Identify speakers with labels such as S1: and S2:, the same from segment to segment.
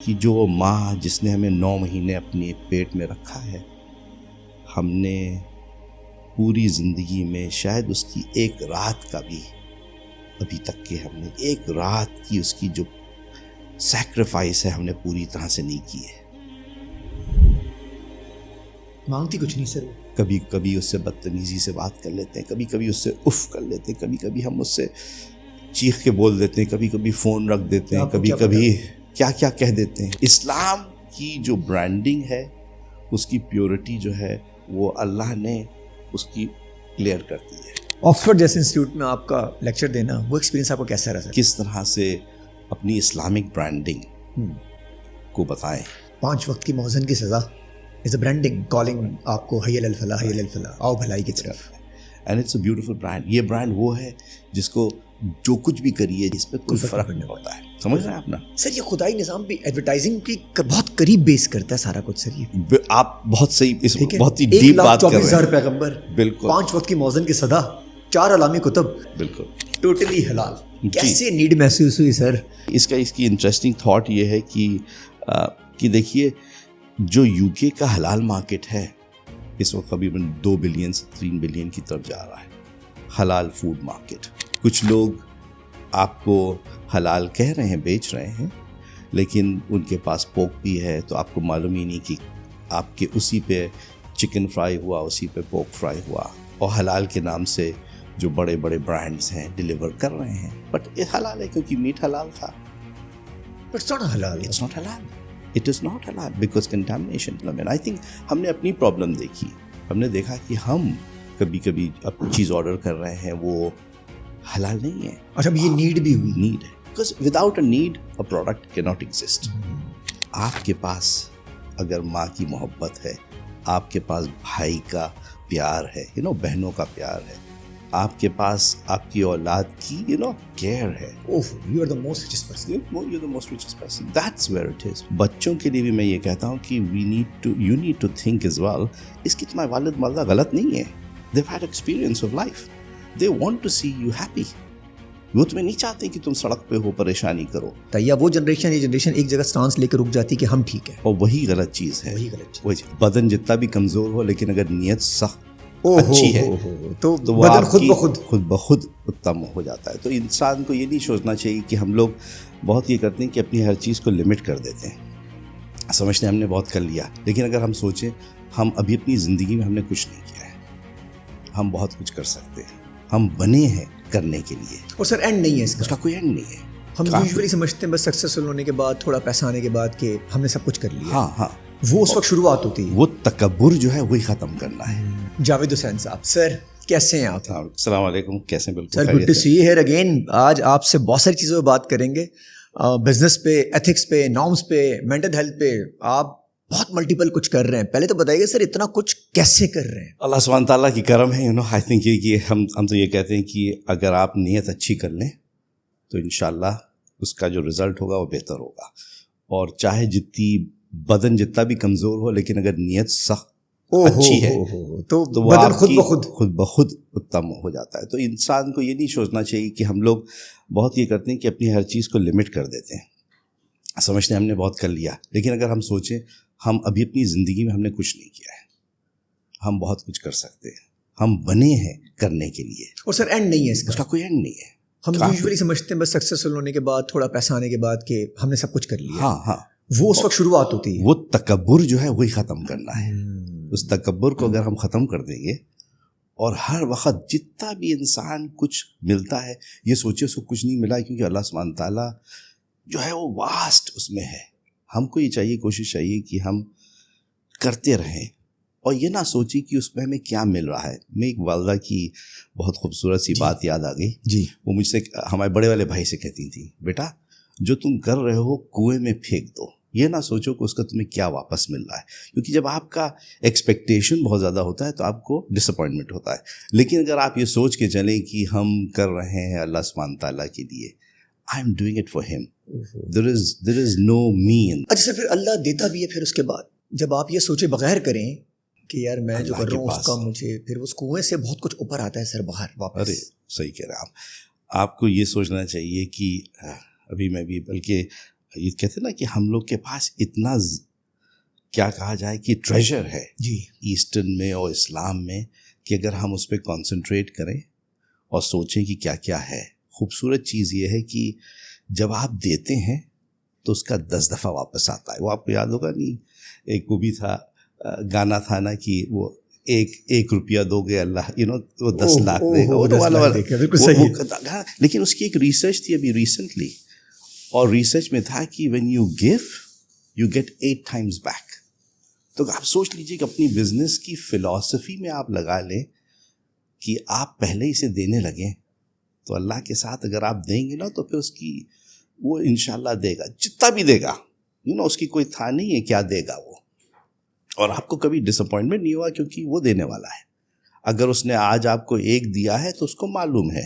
S1: کہ جو ماں جس نے ہمیں 9 مہینے اپنے پیٹ میں رکھا ہے، ہم نے پوری زندگی میں شاید اس کی ایک رات کا بھی ابھی تک کہ ہم نے ایک رات کی اس کی جو سیکریفائس ہے ہم نے پوری طرح سے نہیں کی ہے۔
S2: مانگتی کچھ نہیں سر،
S1: کبھی کبھی اس سے بدتمیزی سے بات کر لیتے ہیں، کبھی کبھی اس سے اف کر لیتے ہیں، کبھی کبھی ہم اس سے چیخ کے بول دیتے ہیں، کبھی کبھی فون رکھ دیتے ہیں، کبھی کبھی کیا کیا کہہ دیتے ہیں۔ اسلام کی جو برانڈنگ ہے، اس کی پیورٹی جو ہے وہ اللہ نے اس کی کلیئر کر دی ہے۔
S2: آکسفورڈ جیسے انسٹیٹیوٹ میں آپ کا لیکچر دینا، وہ ایکسپیرینس آپ کو کیسا رہا سر؟
S1: کس طرح سے اپنی اسلامک برانڈنگ کو بتائیں۔
S2: 5 وقت کی مؤذن کی سزا از اے برانڈنگ، کالنگ آپ کو حی علی الفلاح، حی علی الفلاح، آؤ بھلائی کی طرف۔
S1: And it's a beautiful brand. یہ برانڈ وہ ہے جس کو جو کچھ بھی کریے جس پہ کوئی فرق نہیں پڑتا ہے۔ سمجھ رہے ہیں آپ نا
S2: سر؟ یہ خدائی نظام بھی ایڈورٹائزنگ کی بہت قریب بیس کرتا ہے سارا کچھ سر۔ یہ
S1: آپ بہت صحیح، اس بہت ہی ڈیپ بات کر رہے ہیں۔
S2: 1,24,000 پیغمبر،
S1: بالکل
S2: 5 وقت کی مؤذن کی سزا، 4 علامی کتب،
S1: بالکل
S2: ٹوٹلی حلال۔ کیسے نیڈ محسوس ہوئی سر؟
S1: اس کی انٹرسٹنگ تھاٹ یہ ہے کہ دیکھیے جو یو کے کا حلال مارکیٹ ہے اس وقت تقریباً 2 بلین سے 3 بلین کی طرف جا رہا ہے، حلال فوڈ مارکیٹ۔ کچھ لوگ آپ کو حلال کہہ رہے ہیں، بیچ رہے ہیں، لیکن ان کے پاس پوک بھی ہے، تو آپ کو معلوم ہی نہیں کہ آپ کے اسی پہ چکن فرائی ہوا، اسی پہ پوک فرائی ہوا، اور حلال کے نام سے جو بڑے بڑے برانڈز ہیں ڈیلیور کر رہے ہیں۔ بٹ یہ حلال ہے کیونکہ میٹ حلال تھا۔
S2: But it's not حلال۔
S1: It's not halal. It is not halal because contamination. I mean, I think ہم نے اپنی پرابلم دیکھی، ہم نے دیکھا کہ ہم کبھی کبھی اپنی چیز آرڈر کر رہے ہیں وہ حلال نہیں ہے۔
S2: اچھا، یہ نیڈ بھی ہوئی؟
S1: نیڈ ہے، because without a need a product cannot exist۔ آپ کے پاس اگر ماں کی محبت ہے، آپ کے پاس بھائی کا پیار ہے، بہنوں کا پیار ہے، آپ کے پاس آپ کی اولاد کی کیئر ہے،
S2: you are the most richest person۔
S1: you're the most richest person. That's where it is۔ بچوں کے لیے بھی میں یہ کہتا ہوں کہ you need to think as well۔ اس کی تمہارے والد والدہ غلط نہیں ہے، they've had experience of life، they want to see you happy۔ وہ تمہیں نہیں چاہتے کہ تم سڑک پہ ہو، پریشانی کرو۔
S2: یا وہ جنریشن ایک جگہ سٹانس لے کے رک جاتی کہ ہم ٹھیک ہے،
S1: اور وہی غلط چیز ہے۔ بدن جتنا بھی کمزور ہو لیکن اگر نیت سخت اچھی ہے
S2: تو
S1: بدن خود بخود اتم ہو جاتا ہے۔ تو انسان کو یہ نہیں سوچنا چاہیے کہ ہم لوگ بہت یہ کرتے ہیں کہ اپنی ہر چیز کو لمٹ کر دیتے ہیں، سمجھتے ہیں ہم نے بہت کر لیا، لیکن اگر ہم سوچیں ہم ابھی اپنی زندگی میں ہم نے کچھ نہیں کیا ہے، ہم بہت کچھ کر سکتے ہیں، ہم بنے ہیں کرنے کے لیے۔
S2: اور سر اینڈ نہیں ہے اس
S1: کا کوئی اینڈ نہیں ہے۔
S2: ہم یوزولی سمجھتے ہیں بس سکسیسفل ہونے کے بعد، تھوڑا پیسہ آنے کے بعد کہ ہم نے سب کچھ کر لیا۔
S1: ہاں،
S2: وہ اس وقت شروعات ہوتی ہے،
S1: وہ تکبر جو ہے وہی ختم کرنا ہے۔
S2: جاوید حسین صاحب، سر کیسے ہیں آپ؟
S1: السلام علیکم، کیسے؟ بالکل
S2: sir, good to see you here again. آج آپ سے بہت ساری چیزوں پہ بات کریں گے، بزنس پہ، ایتھکس پہ، نارمس پہ، مینٹل ہیلتھ پہ۔ آپ بہت ملٹیپل کچھ کر رہے ہیں، پہلے تو بتائیے سر اتنا کچھ کیسے کر رہے ہیں؟
S1: اللہ سبحانہ تعالیٰ کی کرم ہے۔ آئی تھنک کہ ہم تو یہ کہتے ہیں کہ اگر آپ نیت اچھی کر لیں تو انشاءاللہ اس کا جو رزلٹ ہوگا وہ بہتر ہوگا، اور چاہے بدن جتنا بھی کمزور ہو لیکن اگر نیت سخت اچھی ہے تو وہ
S2: بدن
S1: خود بخود اتم ہو جاتا ہے۔ تو انسان کو یہ نہیں سوچنا چاہیے کہ ہم لوگ بہت یہ کرتے ہیں کہ اپنی ہر چیز کو لمٹ کر دیتے ہیں، سمجھتے ہیں ہم نے بہت کر لیا، لیکن اگر ہم سوچیں ہم ابھی اپنی زندگی میں ہم نے کچھ نہیں کیا ہے، ہم بہت کچھ کر سکتے ہیں، ہم بنے ہیں کرنے کے لیے۔
S2: اور سر اینڈ نہیں ہے اس
S1: کا کوئی اینڈ نہیں ہے۔
S2: ہم یوزولی سمجھتے ہیں بس سکسیسفل ہونے کے بعد، تھوڑا پیسہ آنے کے بعد کہ ہم نے سب کچھ کر لیا۔
S1: ہاں،
S2: وہ اس وقت شروعات ہوتی ہے،
S1: وہ تکبر جو ہے وہی ختم کرنا ہے۔ اس تکبر کو اگر ہم ختم کر دیں گے، اور ہر وقت جتنا بھی انسان کچھ ملتا ہے یہ سوچے اس کو کچھ نہیں ملا، کیونکہ اللہ سبحانہ تعالیٰ جو ہے وہ واسٹ اس میں ہے۔ ہم کو یہ چاہیے، کوشش چاہیے کہ ہم کرتے رہیں اور یہ نہ سوچیں کہ اس میں ہمیں کیا مل رہا ہے۔ میں ایک والدہ کی بہت خوبصورت سی بات یاد آ گئی
S2: جی۔
S1: وہ مجھ سے، ہمارے بڑے والے بھائی سے کہتی تھیں، بیٹا جو تم کر رہے ہو کنویں میں پھینک دو، یہ نہ سوچو کہ اس کا تمہیں کیا واپس مل رہا ہے، کیونکہ جب آپ کا ایکسپیکٹیشن بہت زیادہ ہوتا ہے تو آپ کو ڈس اپوائنٹمنٹ ہوتا ہے۔ لیکن اگر آپ یہ سوچ کے چلیں کہ ہم کر رہے ہیں اللہ سبحانہ تعالیٰ کے لیے، I am doing it for him, there is no me in۔
S2: اچھا سر، پھر اللہ دیتا بھی ہے پھر اس کے بعد، جب آپ یہ سوچے بغیر کریں کہ یار میں جو کر رہا ہوں اس کا مجھے، پھر اس کنویں سے بہت کچھ اوپر آتا ہے سر باہر واپس۔
S1: ارے صحیح کہہ رہے ہیں آپ کو یہ سوچنا چاہیے کہ ابھی میں بھی، بلکہ یہ کہتے ہیں نا کہ ہم لوگ کے پاس اتنا کیا کہا جائے کہ ٹریجر ہے
S2: جی
S1: ایسٹرن میں اور اسلام میں, کہ اگر ہم اس پہ کانسنٹریٹ کریں اور سوچیں کہ کیا کیا ہے. خوبصورت چیز یہ ہے کہ جب آپ دیتے ہیں تو اس کا 10 دفعہ واپس آتا ہے. وہ آپ کو یاد ہوگا نہیں, ایک وہ بھی تھا گانا تھا نا کہ وہ ایک روپیہ دو گے اللہ وہ 10 لاکھ دے گا. لیکن اس کی ایک ریسرچ تھی ابھی ریسنٹلی, اور ریسرچ میں تھا کہ when you give you get 8 times back. تو آپ سوچ لیجیے کہ اپنی بزنس کی فلاسفی میں آپ لگا لیں کہ آپ پہلے اسے دینے لگیں تو اللہ کے ساتھ اگر آپ دیں گے نا تو پھر اس کی وہ انشاءاللہ دے گا, جتنا بھی دے گا اس کی کوئی تھا نہیں ہے کیا دے گا وہ, اور آپ کو کبھی ڈس اپوائنٹمنٹ نہیں ہوا کیونکہ وہ دینے والا ہے. اگر اس نے آج آپ کو 1 دیا ہے تو اس کو معلوم ہے,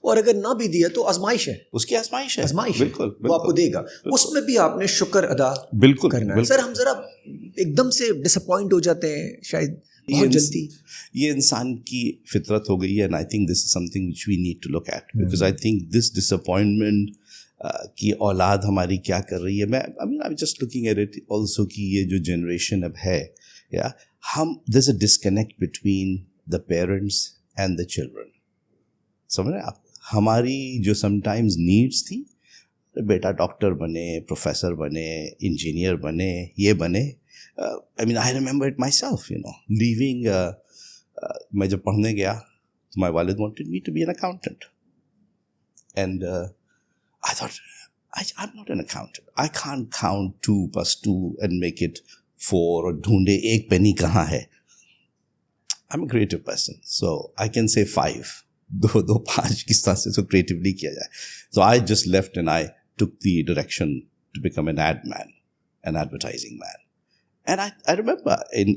S2: اور اگر نہ بھی دیا تو آزمائش ہے,
S1: اس کی آزمائش ہے,
S2: بالکل وہ آپ کو دے گا. اس میں بھی آپ نے شکر ادا
S1: بالکل
S2: کرنا ہے. سر ہم ذرا ایک دم سے ڈس اپوائنٹ ہو جاتے ہیں شاید بہت جلدی. یہ
S1: انسان کی فطرت ہو گئی ہے, and I think this is something which we need to look at, because I think this disappointment کی اولاد ہماری کیا کر رہی ہے. میں I just looking at it also کہ یہ جو جنریشن اب ہے یا ہم there is a disconnect between the parents and the children. سمجھ رہے ہیں آپ, ہماری جو سم ٹائمز نیڈس تھی, بیٹا ڈاکٹر بنے, پروفیسر بنے, انجینئر بنے, یہ بنے. I remember it myself, leaving, میں جب پڑھنے گیا تو my walid wanted me to be an accountant. And I thought, I'm not an accountant. I can't count 2 + 2 and make it 4 اور ڈھونڈے 1 penny کہاں ہے. I'm a creative person, so I can say 5. 2 5 کس طرح سے کریٹیولی کیا جائے. So I just left and I took the direction to become an ad man, an advertising man. And I remember in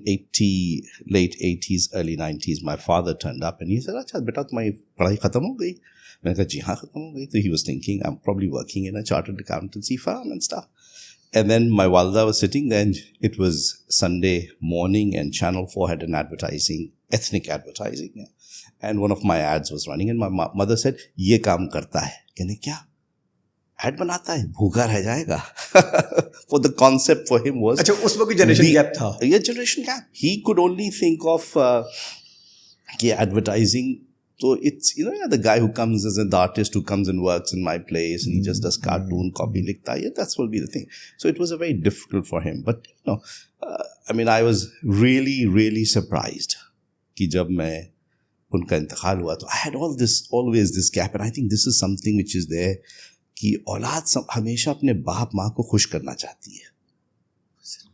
S1: late 80s, early 90s, my father turned up and he said, "Acha, beta, tumhari padhai khatam ho gayi?" Maine kaha, "Ji haan, khatam ho gayi." So he was thinking I'm probably working in a chartered accountancy firm and stuff. And then my walida was sitting there and it was Sunday morning and Channel 4 had an advertising, ethnic advertising. And one of my ads was running and my mother said, "Ye kaam karta hai." Kehne kya? Ad بناتا ہے, بھوکا رہ جائے گا. For the concept for him was,
S2: اچھا اس وقت generation gap تھا.
S1: یہ generation gap, he could only think of کہ advertising. So it's the guy who comes as the artist who comes and works in my place and he just does cartoon copy likhta hai, that's will be the thing. So it was a very difficult for him, but I was really really surprised کہ جب میں ان کا انتقال ہوا تو I had always this gap, and I think this is something which is there کہ اولاد ہمیشہ اپنے باپ ماں کو خوش کرنا چاہتی ہے.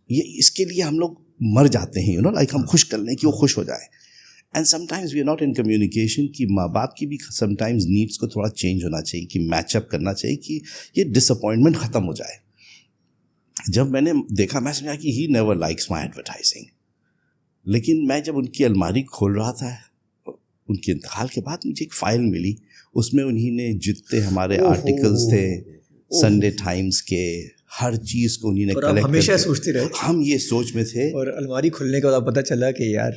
S1: یہ اس کے لیے ہم لوگ مر جاتے ہیں, لائک ہم خوش کر لیں کہ وہ خوش ہو جائے. And sometimes we are not in communication کہ ماں باپ کی بھی سم ٹائمز نیڈس کو تھوڑا چینج ہونا چاہیے, کہ میچ اپ کرنا چاہیے کہ یہ ڈس اپوائنٹمنٹ ختم ہو جائے. جب میں نے دیکھا میں سمجھا کہ he never likes my advertising. لیکن میں جب ان کی الماری کھول رہا تھا ان کے انتقال کے بعد, مجھے ایک فائل ملی, اس میں انہی نے جتنے ہمارے آرٹیکلز تھے سنڈے ٹائمز کے, ہر چیز کو انہی نے کلیکٹ.
S2: ہمیشہ سوچتے رہے,
S1: ہم یہ سوچ میں تھے,
S2: اور الماری کھلنے کے بعد پتہ چلا کہ یار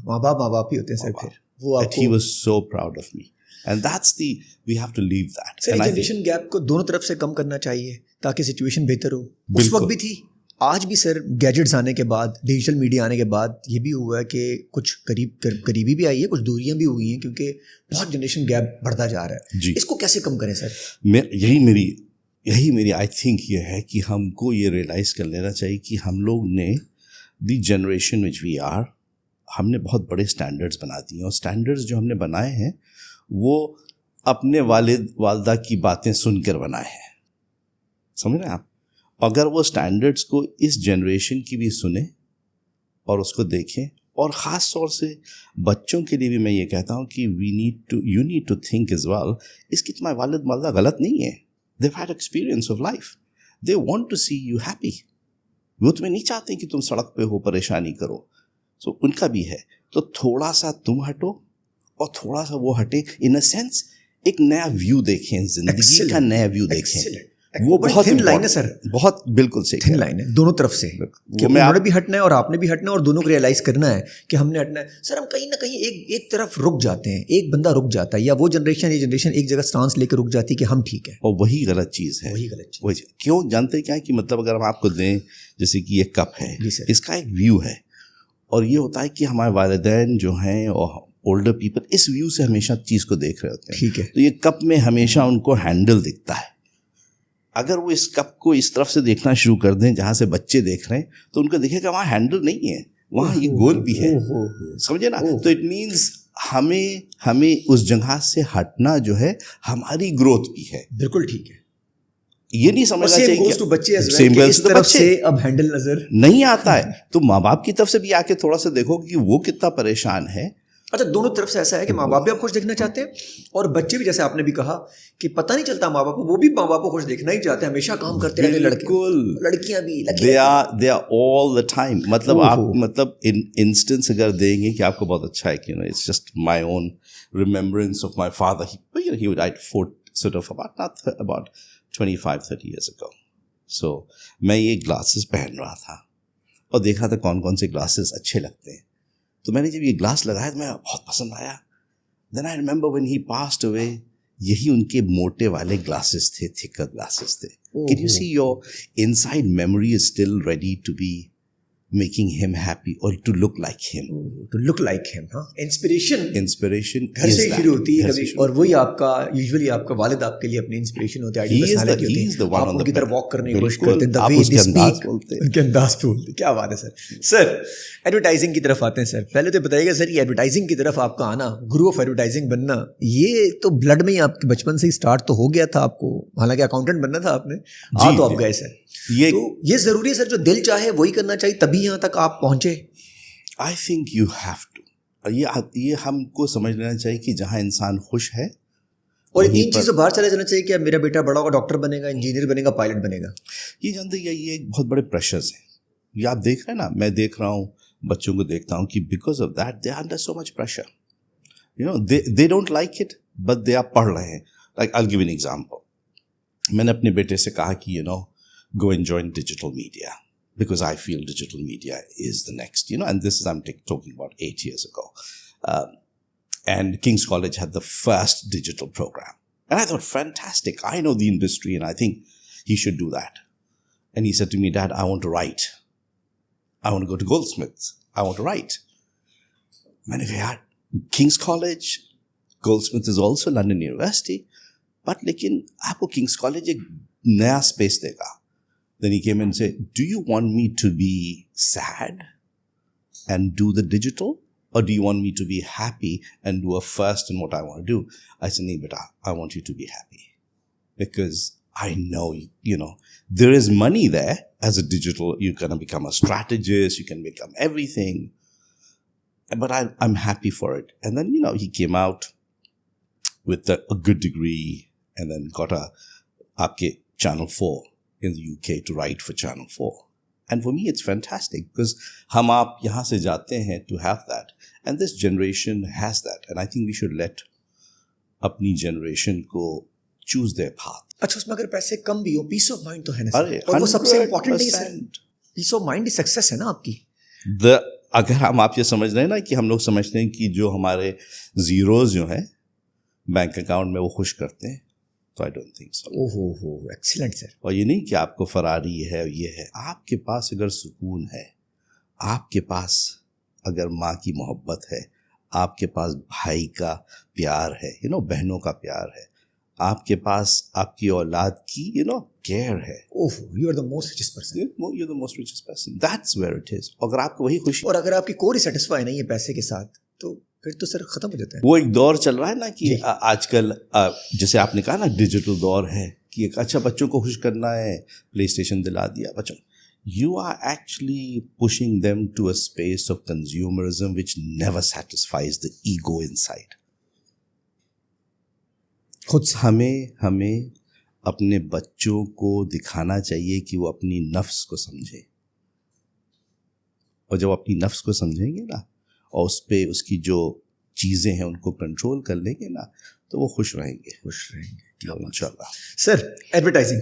S2: ماں باپ ہی ہوتے ہیں سر. پھر وہ
S1: he was so proud of me, and that's we have to leave that.
S2: Sir generation gap کو دونوں طرف سے کم کرنا چاہیے تاکہ سچویشن بہتر ہو. اس وقت بھی تھی, آج بھی سر گیجٹس آنے کے بعد, ڈیجیٹل میڈیا آنے کے بعد یہ بھی ہوا ہے کہ کچھ قریبی بھی آئی ہے, کچھ دوریاں بھی ہوئی ہیں, کیونکہ بہت جنریشن گیپ بڑھتا جا رہا ہے. اس کو کیسے کم کریں سر؟
S1: یہی میری آئی تھنک یہ ہے کہ ہم کو یہ ریئلائز کر لینا چاہیے کہ ہم لوگ نے the generation which we are, ہم نے بہت بڑے اسٹینڈرڈس بنا دیے ہیں, اور اسٹینڈرڈس جو ہم نے بنائے ہیں وہ اپنے والدہ کی باتیں سن کر بنائے ہیں. سمجھ رہے ہیں آپ؟ اگر وہ اسٹینڈرڈس کو اس جنریشن کی بھی سنیں اور اس کو دیکھیں, اور خاص طور سے بچوں کے لیے بھی میں یہ کہتا ہوں کہ you need to think as well, اس کی تمہارے والدہ غلط نہیں ہے. They've had experience of life. They want to see you happy. وہ تمہیں نہیں چاہتے کہ تم سڑک پہ ہو, پریشانی کرو. So ان کا بھی ہے. تو تھوڑا سا تم ہٹو اور تھوڑا سا وہ ہٹے, in a sense ایک نیا ویو دیکھیں, زندگی کا نیا ویو دیکھیں. وہ بہت
S2: thin line ہے سر,
S1: بہت بالکل صحیح
S2: thin line ہے دونوں طرف سے, کہ انہوں نے بھی ہٹنا ہے اور آپ نے بھی ہٹنا ہے, اور دونوں کو ریئلائز کرنا ہے کہ ہم نے ہٹنا ہے. سر ہم کہیں نہ کہیں ایک طرف رک جاتے ہیں, ایک بندہ رک جاتا ہے, یا وہ جنریشن یہ جنریشن ایک جگہ سٹانس لے کے رک جاتی ہے کہ ہم ٹھیک ہے,
S1: اور وہی غلط چیز ہے.
S2: وہی غلط چیز.
S1: کیوں جانتے کیا ہے کہ مطلب اگر ہم آپ کو دیں جیسے کہ یہ کپ ہے, اس کا ایک ویو ہے, اور یہ ہوتا ہے کہ ہمارے والدین جو ہیں اور اولڈر پیپل اس ویو سے ہمیشہ چیز کو دیکھ رہے ہوتے ہیں.
S2: ٹھیک ہے.
S1: تو یہ کپ میں ہمیشہ ان کو ہینڈل دکھتا ہے. اگر وہ اس کپ کو اس طرف سے دیکھنا شروع کر دیں جہاں سے بچے دیکھ رہے ہیں, تو ان کو دیکھے گا وہاں ہینڈل نہیں ہے, وہاں یہ گول بھی ہے. سمجھے نا. تو اٹ مینس ہمیں اس جگہ سے ہٹنا جو ہے ہماری گروتھ بھی ہے.
S2: بالکل ٹھیک ہے.
S1: یہ نہیں سمجھنا چاہیے
S2: کہ اس طرف سے اب ہینڈل نظر
S1: نہیں آتا ہے. تو ماں باپ کی طرف سے بھی آ کے تھوڑا سا دیکھو کہ وہ کتنا پریشان ہے.
S2: اچھا, دونوں طرف سے ایسا ہے کہ ماں باپ بھی آپ خوش دیکھنا چاہتے ہیں, اور بچے بھی, جیسے آپ نے بھی کہا کہ پتہ نہیں چلتا ماں باپ کو, وہ بھی ماں باپ کو خوش دیکھنا ہی چاہتے ہیں, ہمیشہ کام کرتے رہتے لڑکیاں بھی,
S1: they are all the time. مطلب آپ مطلب انسٹنس اگر دیں گے کہ آپ کو بہت اچھا ہے کہ it's just my own remembrance of my father. He died sort of about 25-30 years ago. So میں یہ گلاسز پہن رہا تھا اور دیکھا تھا کون کون سے گلاسز اچھے لگتے ہیں. تو میں نے جب یہ گلاس لگایا تو میں بہت پسند آیا. Then I remember when he passed away, یہی ان کے موٹے والے گلاسز تھے, تھکر گلاسز تھے. Can you see your inside memory is still ready to be making him happy or to look like him?
S2: To look like him, ہاں. Inspiration گھر سے شروع ہوتی ہے کبھی, اور وہی آپ کا یوزلی آپ کا والد آپ کے لیے اپنی انسپریشن ہوتے ہیں. آپ ان کی طرف واک کرنے کی کوشش کرتے ہیں, ان کے انداز پہ بولتے ہیں. کیا بات ہے سر. سر ایڈورٹائزنگ کی طرف آتے ہیں. سر پہلے تو بتائیے گا سر, یہ ایڈورٹائزنگ کی طرف آپ کا آنا, گرو آف ایڈورٹائزنگ بننا, یہ تو بلڈ میں ہی آپ کے بچپن سے ہی اسٹارٹ تو ہو گیا تھا آپ کو, حالانکہ اکاؤنٹنٹ بننا تھا آپ نے, تو آپ گئے سر. یہ ضروری ہے سر, جو دل چاہے وہی کرنا چاہیے تبھی یہاں تک آپ پہنچے.
S1: I think you have to. یہ ہم کو سمجھ لینا چاہیے کہ جہاں انسان خوش ہے,
S2: اور یہ تین چیزوں باہر چلے جانا چاہیے کہ میرا بیٹا بڑا ہوگا, ڈاکٹر بنے گا, انجینئر بنے گا, پائلٹ بنے گا.
S1: یہ جانتے ہیں یہ بہت بڑے پریشرز ہیں. یہ آپ دیکھ رہے ہیں نا, میں دیکھ رہا ہوں بچوں کو دیکھتا ہوں کہ because of that they are under so much pressure. They don't like it but they are پڑھ رہے ہیں. Like I will give an example. میں نے اپنے بیٹے سے کہا کہ go and join digital media because I feel digital media is the next, and this is, I'm talking about 8 years ago. And King's College had the first digital program. And I thought, fantastic. I know the industry and I think he should do that. And he said to me, Dad, I want to write. I want to go to Goldsmiths. I want to write. I said, King's College, Goldsmiths is also London University. But lekin aapko King's College ek naya space dega. Then he came and said, do you want me to be sad and do the digital? Or do you want me to be happy and do a first in what I want to do? I said, nee beta, I want you to be happy. Because I know, there is money there as a digital. You can become a strategist, you can become everything. But I'm happy for it. And then, he came out with a good degree and then got aapke Channel 4. in the UK to write for Channel 4. And for me, it's fantastic because hum aap yahan se jate hain to have that. And this generation has that. And I think we should let apni generation ko choose their path.
S2: اچھا, اس میں اگر پیسے کم بھی ہو, پیس of mind تو ہے نا سر, اور وہ سب سے امپورٹنٹ ہے. پیس آف مائنڈ سکسیس ہے نا آپ کی.
S1: اگر ہم آپ یہ سمجھ رہے ہیں نا کہ ہم لوگ سمجھتے ہیں کہ جو ہمارے زیروز جو ہیں بینک اکاؤنٹ میں وہ خوش کرتے ہیں, تو I don't think so.
S2: Excellent sir.
S1: اور یہ نہیں کہ آپ کو فراری ہے, یہ ہے. آپ کے پاس اگر سکون ہے, آپ کے پاس اگر ماں کی محبت ہے, آپ کے پاس بھائی کا پیار ہے, بہنوں کا پیار ہے, آپ کے پاس آپ کی اولاد کی کیئر ہے,
S2: you are the most richest person.
S1: You're the most richest person. That's where it is. اگر آپ کو وہی خوشی,
S2: اور اگر آپ کی کوئی سیٹسفائی نہیں ہے پیسے کے ساتھ, تو پھر تو سر ختم ہو جاتا ہے.
S1: وہ ایک دور چل رہا ہے نا کہ آج کل جیسے آپ نے کہا نا ڈیجیٹل دور ہے کہ ایک اچھا بچوں کو خوش کرنا ہے, پلے اسٹیشن دلا دیا بچوں. You are actually pushing them to a space of consumerism which never satisfies the ego inside. خود ہمیں اپنے بچوں کو دکھانا چاہیے کہ وہ اپنی نفس کو سمجھے, اور جب اپنی نفس کو سمجھیں گے نا اور اس پہ اس کی جو چیزیں ہیں ان کو کنٹرول کر لیں گے نا, تو وہ خوش رہیں گے.
S2: انشاءاللہ.
S1: انشاءاللہ.
S2: سر advertising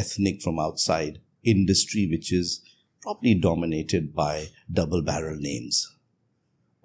S1: ethnic from outside industry which is probably dominated by double barrel names,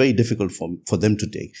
S1: very difficult for them to take.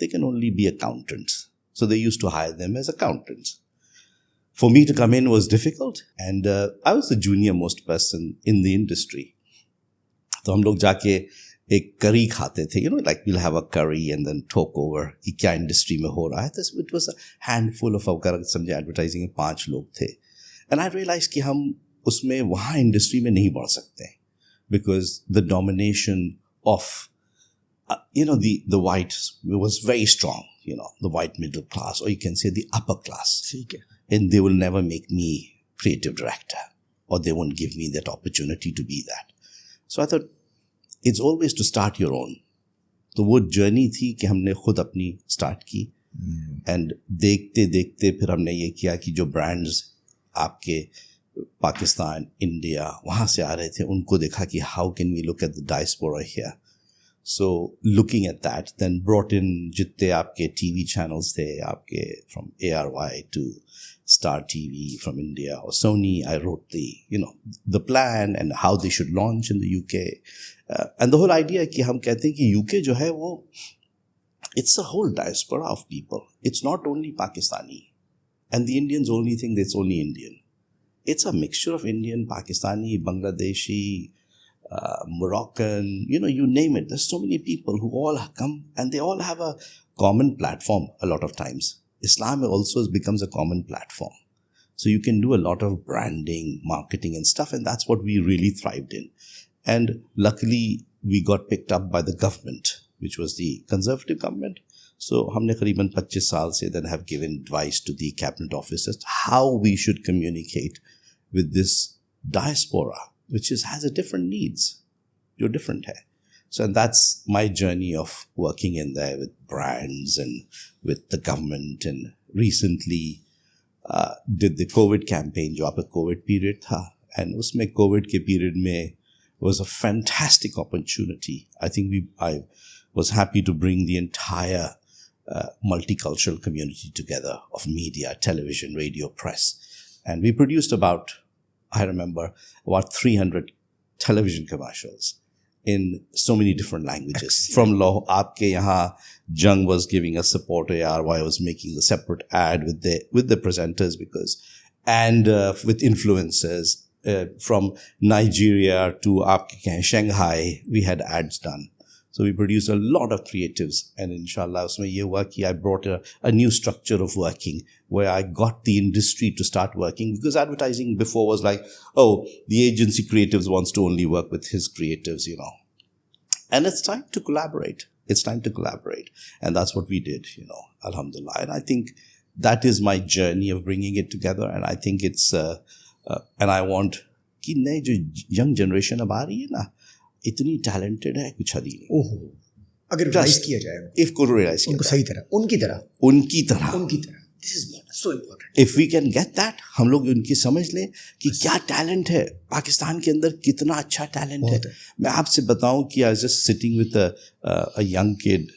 S1: They can only be accountants, so they used to hire them as accountants. For me to come in was difficult, and I was the junior most person in the industry. تو ہم لوگ جا کے ایک کری کھاتے تھے, like we'll have a curry and then talk over کہ کیا انڈسٹری میں ہو رہا ہے. It was a handful of, اگر سمجھے ایڈورٹائزنگ میں 5 لوگ تھے, and I realized کہ ہم اس میں وہاں انڈسٹری میں نہیں بڑھ سکتے because the domination of the white was very strong, the white middle class, or you can say the upper class, and they will never make me creative director, or they won't give me that opportunity to be that. So I thought it's always to start your own. تو وہ journey تھی کہ ہم نے خود اپنی start کی, and دیکھتے دیکھتے پھر ہم نے یہ کیا کہ جو برانڈز آپ کے پاکستان, انڈیا وہاں سے آ رہے تھے, ان کو دیکھا کہ how can we look at the diaspora here. So looking at that then brought in جتنے آپ کے ٹی وی چینلس تھے آپ کے, from ARY to Star TV from India or Sony, I wrote the plan and how they should launch in the UK. And the whole idea کہ ہم کہتے ہیں کہ UK جو ہے وہ it's a whole diaspora of people. It's not only Pakistani. And the Indians only think that's only Indian. It's a mixture of Indian, Pakistani, Bangladeshi, Moroccan, you name it. There's so many people who all come and they all have a common platform a lot of times. Islam also becomes a common platform. So you can do a lot of branding, marketing and stuff, and that's what we really thrived in. And luckily, we got picked up by the government, which was the conservative government. So humne qariban 25 saal se then have given advice to the cabinet officers how we should communicate with this diaspora, which has a different needs. You're different hai. So and that's my journey of working in there with brands and with the government, and recently did the COVID campaign jo aap COVID period tha, and usme COVID ke period mein was a fantastic opportunity. I think I was happy to bring the entire multicultural community together of media, television, radio, press, and we produced I remember about 300 television commercials in so many different languages. From Lahore, aapke yahan Jung was giving us support, ARY was making the separate ad with the presenters and with influencers. From Nigeria to aapke Shanghai, we had ads done. So we produced a lot of creatives, and inshallah usme ye hua ki I brought a new structure of working where I got the industry to start working, because advertising before was like, oh, the agency creatives wants to only work with his creatives, and it's time to collaborate. And that's what we did, alhamdulillah. And I think that is my journey of bringing it together, and I think it's and I want کہ نئے جو young generation اب آ رہی ہے نا, اتنی talented ہے, کچھ حد ہی نہیں.
S2: اوہ, اگر ریلائز کیا جائے,
S1: if کو ریلائز کیا
S2: صحیح طرح, ان کی طرح this is so important.
S1: if we can get that, ہم لوگ ان کی سمجھ لیں کہ کیا ٹیلنٹ ہے پاکستان کے اندر, کتنا اچھا ٹیلنٹ ہے. میں آپ سے بتاؤں کہ I was just sitting with a young kid,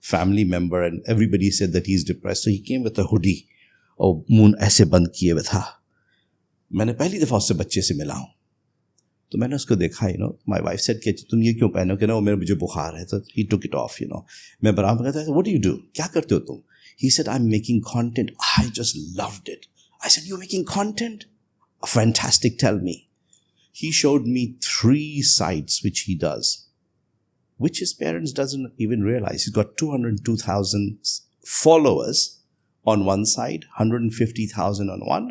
S1: family member, and everybody said that he's depressed, so he came with a hoodie اور منہ ایسے بند کیے ہوئے تھا. میں نے پہلی دفعہ اس سے بچے سے ملا ہوں, تو میں نے اس کو دیکھا, مائی وائف سیڈ کہ تم یہ کیوں پہنو, کہ نا وہ مجھے بخار ہے, تو ہی ٹک اٹ آف. میں برابر کہتا ہے, واٹ ڈو یو ڈو, کیا کرتے ہو تم؟ He said I am making content. I just load it. I said you making content, fantastic, tell me. He showed me 3 sites which he does, which his parents doesn't even realize. He's got 202,000 followers on one side, 150,000 on one.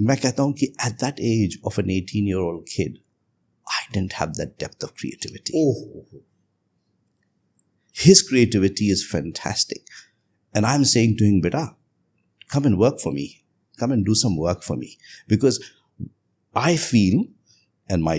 S1: میں کہتا ہوں کہ at that age of an 18-year-old kid, I didn't have that depth of creativity. His creativity is fantastic. And I'm saying to him, beta, come and work for me. Come and do some work for me. Because I feel and my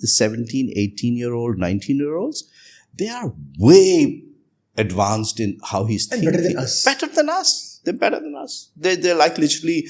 S1: the 17, 18-year-old, 19-year-olds, they are way advanced in how he's thinking.
S2: Better than us.
S1: Better than us. They're better than us. They're like literally.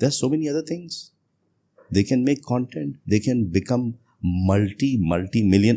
S1: there are so many other things. They can make content, they can become multi-million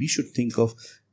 S1: we should think of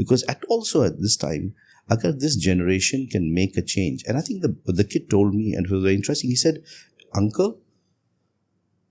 S1: Because also at this time, agar this generation can make a change, and I think the kid told me, and it was very interesting. He said, "Uncle,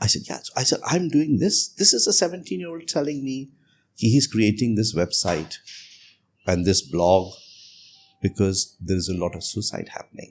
S1: I said, "Yeah." So I said, "I'm doing this. This is a 17-year-old telling me he's creating this website and this blog because there is a lot of suicide happening."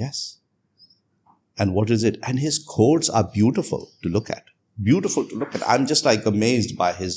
S1: Yes. And what is it? And his quotes are beautiful to look at. Beautiful to look at. I'm just like amazed by his.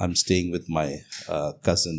S1: I'm staying with my cousin,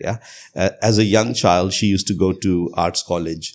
S1: Yeah. As a young child, she used to go to arts college.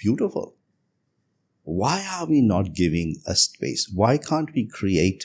S1: beautiful. Why are we not giving a space? Why can't we create?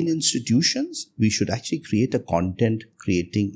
S1: in institutions we should actually create a content creating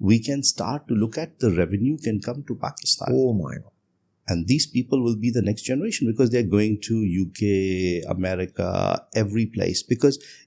S1: we can start to look at the revenue can come to Pakistan.
S2: Oh my God.
S1: And these people will be the next generation because they're going to UK, America, every place. Because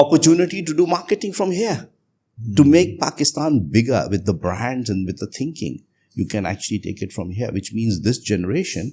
S1: opportunity to do marketing from here, to make Pakistan bigger with the brands and with the thinking. You can actually take it from here, which means this generation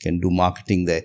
S1: can do marketing there.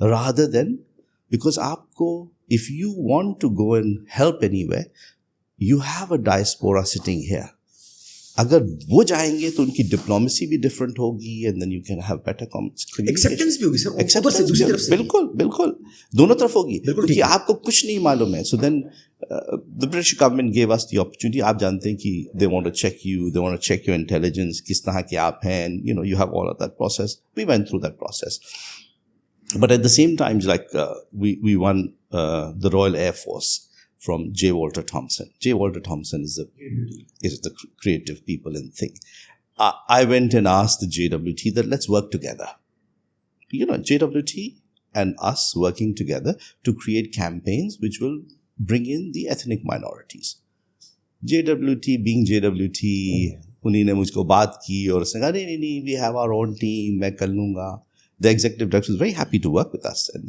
S1: rather than, because aapko, if you want to go and help anywhere, you have a diaspora sitting here. اگر وہ جائیں گے تو ان کی diplomacy بھی different ہوگی and then you can have better
S2: acceptance بھی ہوگی سر ادھر سے دوسری طرف سے.
S1: بالکل بالکل دونوں طرف ہوگی, کیونکہ آپ کو کچھ نہیں معلوم ہے. سو دین the British government gave us the opportunity. آپ جانتے ہیں کہ they want to check you, they want to check your intelligence, کس طرح کے آپ ہیں, and you have all of that process. We went through that process. But at the same time, like we won the Royal Air Force from J. Walter Thompson. J. Walter Thompson is the creative people and thing. I went and asked the JWT that let's work together. JWT and us working together to create campaigns which will bring in the ethnic minorities. JWT being JWT, انہی نے مجھ کو بات کی اور اس نے کہا نہیں, we have our own team, میں کر لوں گا. The executive director was very happy to work with us, and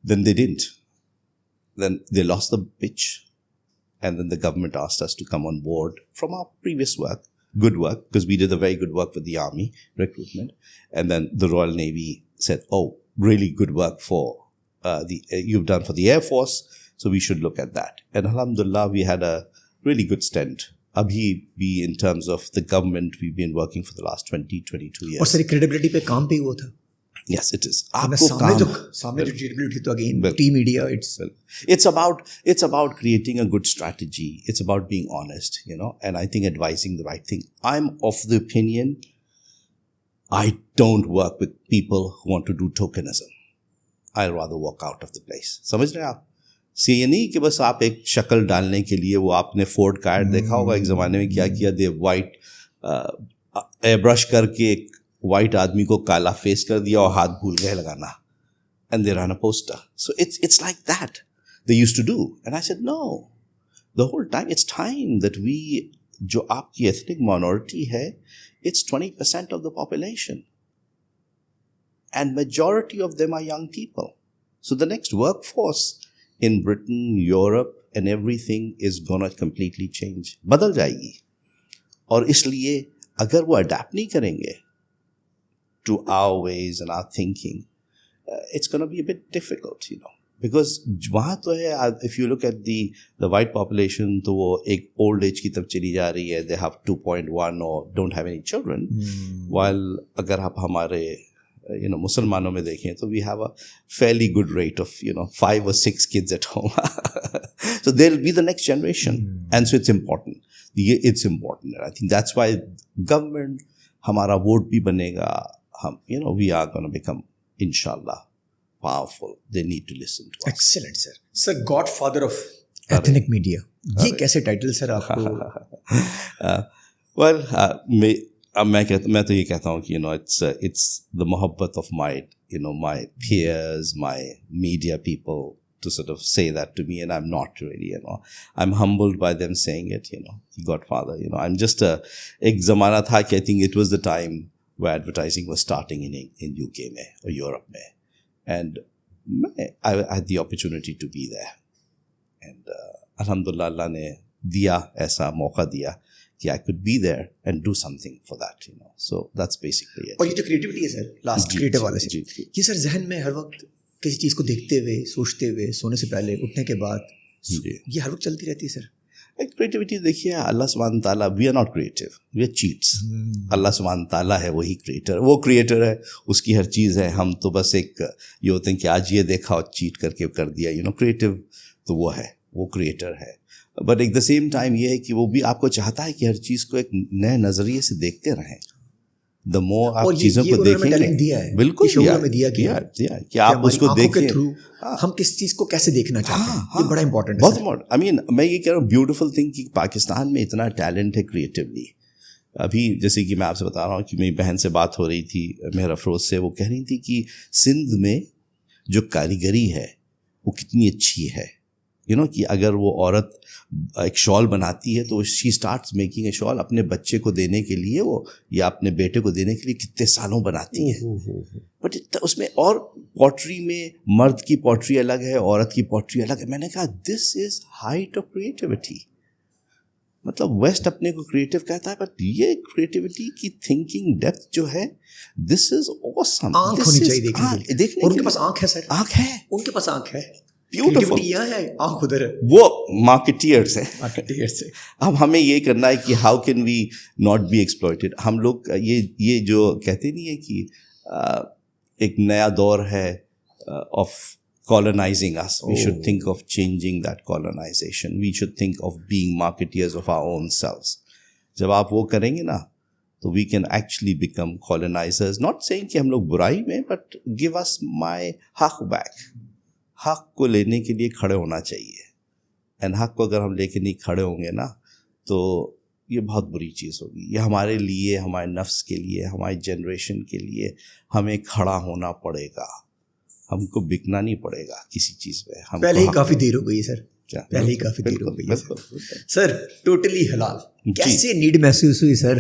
S1: then they didn't. Then they lost the pitch, and then the government asked us to come on board from our previous work, good work, because we did a very good work with the army recruitment, and then the Royal Navy said, oh, really good work for you've done for the Air Force, so we should look at that. And alhamdulillah, we had a really good stint. Abhi bhi in terms of the government, we've been working for the last 22 years.
S2: اور سر credibility پہ کام پہ ہی ہوا تھا.
S1: Yes, it is. سامنے جو
S2: credibility تو again team media,
S1: it's about creating a good strategy. It's about being honest, and I think advising the right thing. I'm of the opinion I don't work with people who want to do tokenism. I'd rather walk out of the place. سمجھ رہے ہیں آپ؟ یہ نہیں کہ بس آپ ایک شکل ڈالنے کے لیے, وہ آپ نے فورڈ کارڈ دیکھا ہوگا ایک زمانے میں کیا کیا, دے وائٹ ایئر برش کر کے ایک وائٹ آدمی کو کالا فیس کر دیا اور ہاتھ بھول گئے لگانا, and they run a poster. So it's like that they use to do, and I said no, the whole time it's time that we, جو آپ کی ایتھنک مائنورٹی ہے, it's 20% of the population, and majority of them are young people. So the next work force in Britain, Europe and everything is gonna completely change. بدل جائے گی, اور اس لیے اگر وہ adapt نہیں کریں گے to our ways and our thinking, it's gonna be a bit difficult, because وہاں تو ہے, if you look at the white population, تو وہ ایک old age کی طرف چلی جا رہی ہے, they have 2.1 or don't have any children, while اگر آپ ہمارے مسلمانوں میں دیکھیں تو we have a fairly good rate of 5 or 6 kids at home. So they'll be the next generation, and so it's important. And I think that's why government ہمارا vote بھی بنے گا, ہم we are going to become inshallah powerful. They need to listen to us.
S2: Excellent sir. Sir, godfather of ethnic media, یہ کیسے title سر آپ کو؟
S1: well میں تو یہ کہتا ہوں کہ it's the محبت of my peers, my media people to sort of say that to me, and I'm not really, I'm humbled by them saying it, Godfather, I'm just ایک زمانہ تھا کہ I think it was the time where advertising was starting in UK میں or Europe میں, and I had the opportunity to be there, and alhamdulillah اللہ نے دیا, ایسا موقع دیا کہ I could be there and do something for that, so that's basically it.
S2: اور یہ جو کریٹیوٹی ہے سر, لاسٹ کریٹیو والے سے, یہ سر ذہن میں ہر وقت کسی چیز کو دیکھتے ہوئے, سوچتے ہوئے, سونے سے پہلے, اٹھنے کے بعد, یہ ہر وقت چلتی رہتی ہے سر.
S1: کریٹیوٹی دیکھیے, اللہ سبحانہ تعالیٰ, we are not creative, we are cheats. اللہ سبحانہ تعالیٰ ہے وہی کریٹر, وہ کریٹر ہے, اس کی ہر چیز ہے, ہم تو بس ایک یہ ہوتے ہیں کہ آج یہ دیکھا اور چیٹ کر کے کر دیا. کریٹیو تو وہ ہے, وہ کریٹر ہے. But at the same time یہ ہے کہ وہ بھی آپ کو چاہتا ہے کہ ہر چیز کو ایک نئے نظریے سے دیکھتے رہیں. دا مور آپ چیزوں کو دیکھیں گے, بالکل دیا کہ آپ اس کو دیکھیں,
S2: ہم کس چیز کو کیسے دیکھنا چاہتے ہیں, یہ بڑا امپورٹنٹ ہے.
S1: بہت امپورٹنٹ. آئی مین میں یہ کہہ رہا ہوں, بیوٹیفل تھنگ کہ پاکستان میں اتنا ٹیلنٹ ہے کریٹیولی. ابھی جیسے کہ میں آپ سے بتا رہا ہوں کہ میری بہن سے بات ہو رہی تھی, مہر افروز سے, وہ کہہ رہی تھی کہ سندھ میں جو کاریگری ہے وہ کتنی اچھی ہے. کہ اگر وہ عورت ایک شال بناتی ہے تو شی اسٹارٹس میکنگ اے شال اپنے بچے کو دینے کے لیے, وہ یا اپنے بیٹے کو دینے کے لیے کتنے سالوں بناتی ہے. بٹ اس میں, اور پوٹری میں مرد کی پوٹری الگ ہے, عورت کی پوٹری الگ ہے. میں نے کہا دس از ہائٹ آف کریٹیوٹی. مطلب ویسٹ اپنے کو کریٹو کہتا ہے, بٹ یہ کریٹیوٹی کی تھنکنگ ڈیپتھ جو ہے, دس از awesome.
S2: آنکھ ہونی چاہیے دیکھنے
S1: اور
S2: ان کے پاس آنکھ ہے سر,
S1: آنکھ ہے,
S2: ان کے پاس آنکھ ہے,
S1: بیوٹیفل.
S2: یہ ہے آنکھ ادھر ہے,
S1: وہ مارکیٹیئرس ہیں.
S2: مارکیٹرز سے.
S1: اب ہمیں یہ کرنا ہے کہ how can we not be exploited. ہم لوگ یہ جو کہتے نہیں ہے کہ ایک نیا دور ہے of colonizing us. We should think of changing that colonization. We should think of being marketeers of our own selves. جب آپ وہ کریں گے نا تو we can actually become colonizers. Not saying کہ ہم لوگ برائی میں, but give us my حق back. حق کو لینے کے لیے کھڑے ہونا چاہیے. And حق کو اگر ہم لے کے نہیں کھڑے ہوں گے نا تو یہ بہت بری چیز ہوگی. یہ ہمارے لیے, ہمارے نفس کے لیے, ہماری جنریشن کے لیے ہمیں کھڑا ہونا پڑے گا. ہم کو بکنا نہیں پڑے گا کسی چیز پہ. ہم
S2: پہلے ہی کافی دیر ہو گئی سر,
S1: کیا
S2: پہلے ہی کافی دیر ہو گئی ہے سر. ٹوٹلی حلال کیسے نیڈ محسوس ہوئی سر؟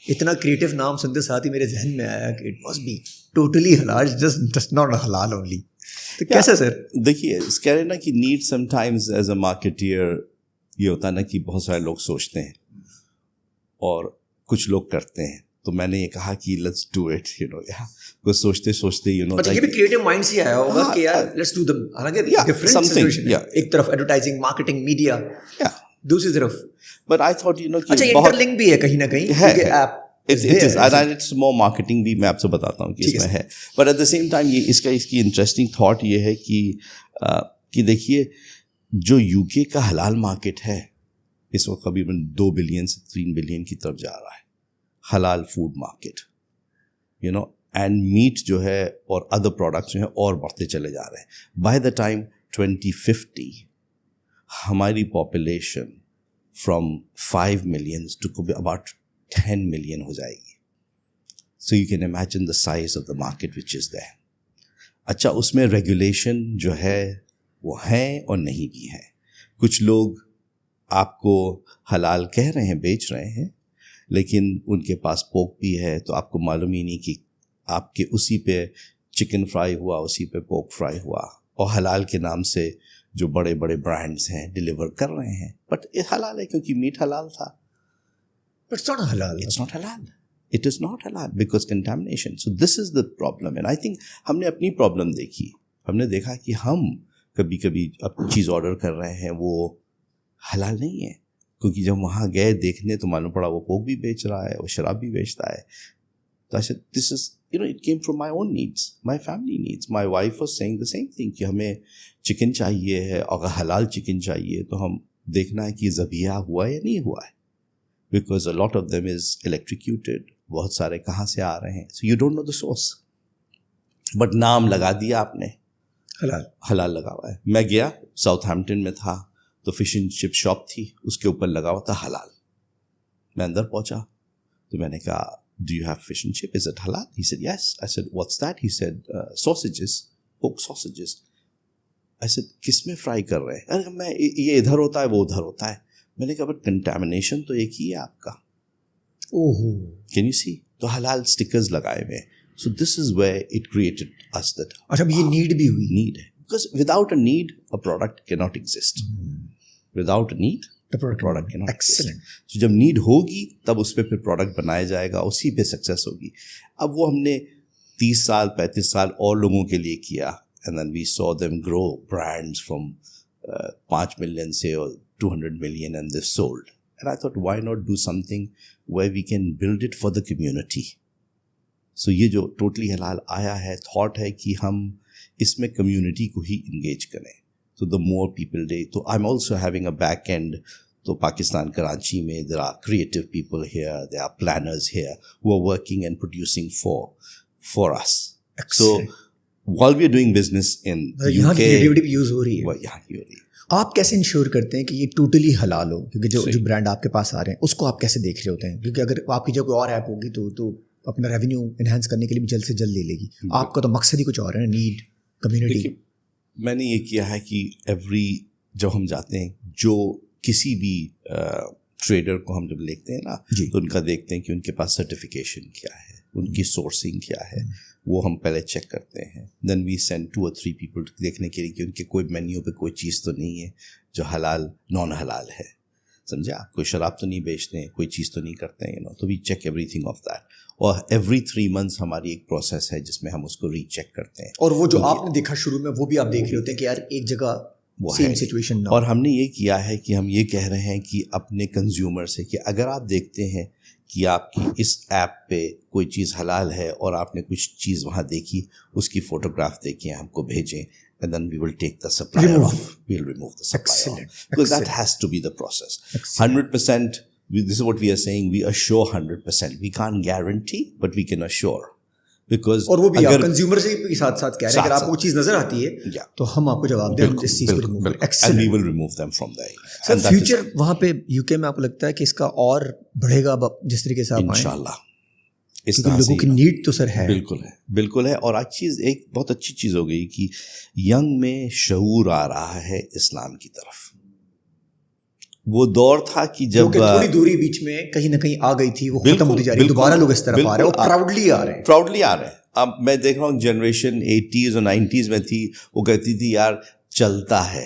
S2: اتنا کریٹو نام سنتے ساتھ ہی میرے ذہن میں آیا کہ اٹ مسٹ بی ٹوٹلی حلال, جسٹ ناٹ حلال اونلی. تو کیسے سر؟
S1: دیکھیے کہہ رہے نا کہ need sometimes as a marketer یہ ہوتا ہے نا کہ بہت سارے لوگ سوچتے ہیں اور کچھ لوگ کرتے ہیں. تو میں نے یہ کہا کہ let's do it, you know. کچھ سوچتے سوچتے یو نو
S2: یہ بھی کریٹو مائنڈ سے آیا ہوگا کہ یار لیٹس ڈو دم. حالانکہ ڈفرنٹ سچویشن ہے, ایک طرف ایڈورٹائزنگ, مارکیٹنگ, میڈیا, دوسری طرف
S1: but I thought you know
S2: اچھا انٹر لنک بھی ہے کہیں نہ کہیں کیونکہ ایپ
S1: اٹس مور مارکیٹنگ بھی میں آپ سے بتاتا ہوں کہ اس میں ہے. But at the same time یہ اس کی انٹرسٹنگ تھاٹ یہ ہے کہ دیکھیے جو یو کے کا حلال مارکیٹ ہے اس وقت قریباً 2 بلین سے 3 بلین کی طرف جا رہا ہے. حلال food market, you know. And meat جو ہے اور ادر پروڈکٹس جو ہیں اور بڑھتے چلے جا رہے ہیں. بائی دا ٹائم 2050 ہماری population from 5 million to about 10 million ہو جائے گی. So you can imagine the size of the market which is there. اچھا اس میں ریگولیشن جو ہے وہ ہیں اور نہیں بھی ہیں. کچھ لوگ آپ کو حلال کہہ رہے ہیں, بیچ رہے ہیں, لیکن ان کے پاس پوک بھی ہے, تو آپ کو معلوم ہی نہیں کہ آپ کے اسی پہ چکن فرائی ہوا, اسی پہ پوک فرائی ہوا, اور حلال کے نام سے جو بڑے بڑے برانڈز ہیں ڈیلیور کر رہے ہیں. بٹ یہ حلال ہے کیونکہ میٹ حلال تھا.
S2: بٹ اٹس ناٹ حلال.
S1: اٹس ناٹ حلال. It is not halal because contamination. So this is the problem. And I think ہم نے اپنی پرابلم دیکھی. ہم نے دیکھا کہ ہم کبھی کبھی اپنی چیز آرڈر کر رہے ہیں وہ حلال نہیں ہے, کیونکہ جب وہاں گئے دیکھنے تو معلوم پڑا وہ پوک بھی بیچ رہا ہے, وہ شراب بھی بیچتا ہے. تو I said this is, you know, it came from my own needs, my family needs. My wife was saying the same thing کہ ہمیں چکن چاہیے ہے, اگر حلال چکن چاہیے تو ہم دیکھنا ہے کہ ذبیحہ ہوا یا نہیں ہوا ہے. Because a lot of them is electrocuted. بہت سارے کہاں سے آ رہے ہیں. So you don't know the source. But نام لگا دیا آپ نے, حلال لگا ہوا ہے. میں گیا ساؤتھ ہیمپٹن میں تھا تو فش اینڈ چپ شاپ تھی, اس کے اوپر لگا ہوا تھا حلال. میں اندر پہنچا تو میں نے کہا do you have fish and chip? Is it halal? He said yes. I said what's that? He said sausages, pork sausages. I said کس میں فرائی کر رہے ہیں؟ میں یہ ادھر ہوتا ہے وہ ادھر ہوتا ہے. میں نے کہا بٹ کنٹامنیشن تو ایک ہی ہے آپ کا. Can you see? تو حلال اسٹکرز لگائے ہوئے. So this is where it created us that.
S2: اچھا یہ نیڈ بھی ہوئی.
S1: Need ہے. Because without a need, a product cannot exist. Without a need, the product cannot
S2: Excellent.
S1: exist. So جب need ہوگی تب اس پہ پھر پروڈکٹ بنایا جائے گا, اسی پہ سکسیس ہوگی. اب وہ ہم نے 30 سال 35 سال اور لوگوں کے لیے کیا, and then we saw them grow brands from 5 million سے اور 200 million and they've sold. And I thought why not do something where we can build it for the community. So یہ جو ٹوٹلی حلال آیا ہے, تھاٹ ہے کہ ہم اس میں کمیونٹی کو ہی انگیج کریں. So the more people day, so I'm also having a back end. تو پاکستان کراچی میں there are creative people here, there are planners here who are working and producing for us.
S2: Excellent.
S1: So while we are doing business in
S2: یہاں
S1: UK,
S2: کی creativity بھی use ہو رہی ہے.
S1: یہاں کی ہو رہی ہے.
S2: آپ کیسے انشور کرتے ہیں کہ یہ ٹوٹلی حلال ہو؟ کیونکہ جو برانڈ آپ کے پاس آ رہے ہیں اس کو آپ کیسے دیکھ رہے ہوتے ہیں؟ کیونکہ اگر آپ کی جو کوئی اور ایپ ہوگی تو اپنا ریونیو انہینس کرنے کے لیے بھی جلد سے جلد لے لے گی. آپ کا تو مقصد ہی کچھ اور ہے, نیڈ کمیونٹی.
S1: میں نے یہ کیا ہے کہ جب ہم جاتے ہیں, جو کسی بھی ٹریڈر کو ہم جب دیکھتے ہیں نا تو ان کا دیکھتے ہیں کہ ان کے پاس سرٹیفکیشن کیا ہے, ان کی سورسنگ کیا ہے, وہ ہم پہلے چیک کرتے ہیں. دین وی سینڈ 2 or 3 people دیکھنے کے لیے کہ ان کے کوئی مینیو پہ کوئی چیز تو نہیں ہے جو حلال نان حلال ہے. سمجھے آپ کوئی شراب تو نہیں بیچتے ہیں, کوئی چیز تو نہیں کرتے ہیں, تو we check everything of that. اور ایوری 3 months ہماری ایک پروسیس ہے جس میں ہم اس کو ری چیک کرتے ہیں.
S2: اور وہ جو آپ نے دیکھا شروع میں وہ بھی آپ دیکھ رہے ہوتے ہیں کہ یار ایک جگہ سیم سچویشن نہ.
S1: اور ہم نے یہ کیا ہے کہ ہم یہ کہہ رہے ہیں کہ اپنے کنزیومر سے کہ اگر آپ دیکھتے ہیں کہ آپ کی اس ایپ پہ کوئی چیز حلال ہے اور آپ نے کچھ چیز وہاں دیکھی, اس کی فوٹوگراف دیکھیں, ہم کو بھیجیں, and then we will take the supplier off. We'll remove the supplier off. Because that has to be the process. 100%, this is what we are saying, we assure 100%. We can't guarantee, but we can assure. Because
S2: اور وہ بھی آپ consumer سے بھی ساتھ ساتھ کہہ رہے ہیں اگر آپ کو چیز نظر آتی ہے تو ہم آپ کو جواب دیں, ہم اس چیز کو ریموو کریں.
S1: And we will remove them from there.
S2: Sir future وہاں پہ یو کے میں آپ کو لگتا ہے کہ اس کا اور بڑھے گا جس طریقے سے آپ آئیں؟
S1: انشاءاللہ.
S2: اس طرح لوگوں کی نیڈ تو سر ہے.
S1: بالکل ہے. اور آج چیز ایک بہت اچھی چیز ہو گئی کہ ینگ میں شعور آ رہا ہے اسلام کی طرف. وہ دور تھا کہ جب
S2: تھوڑی دوری بیچ میں کہیں نہ کہیں آ گئی تھی, وہ ختم ہوتی جا رہی ہے, دوبارہ لوگ اس طرف آ رہے ہیں اور پراؤڈلی آ رہے ہیں.
S1: اب میں دیکھ رہا ہوں جنریشن 80s اور 90s میں تھی, وہ کہتی تھی یار چلتا ہے,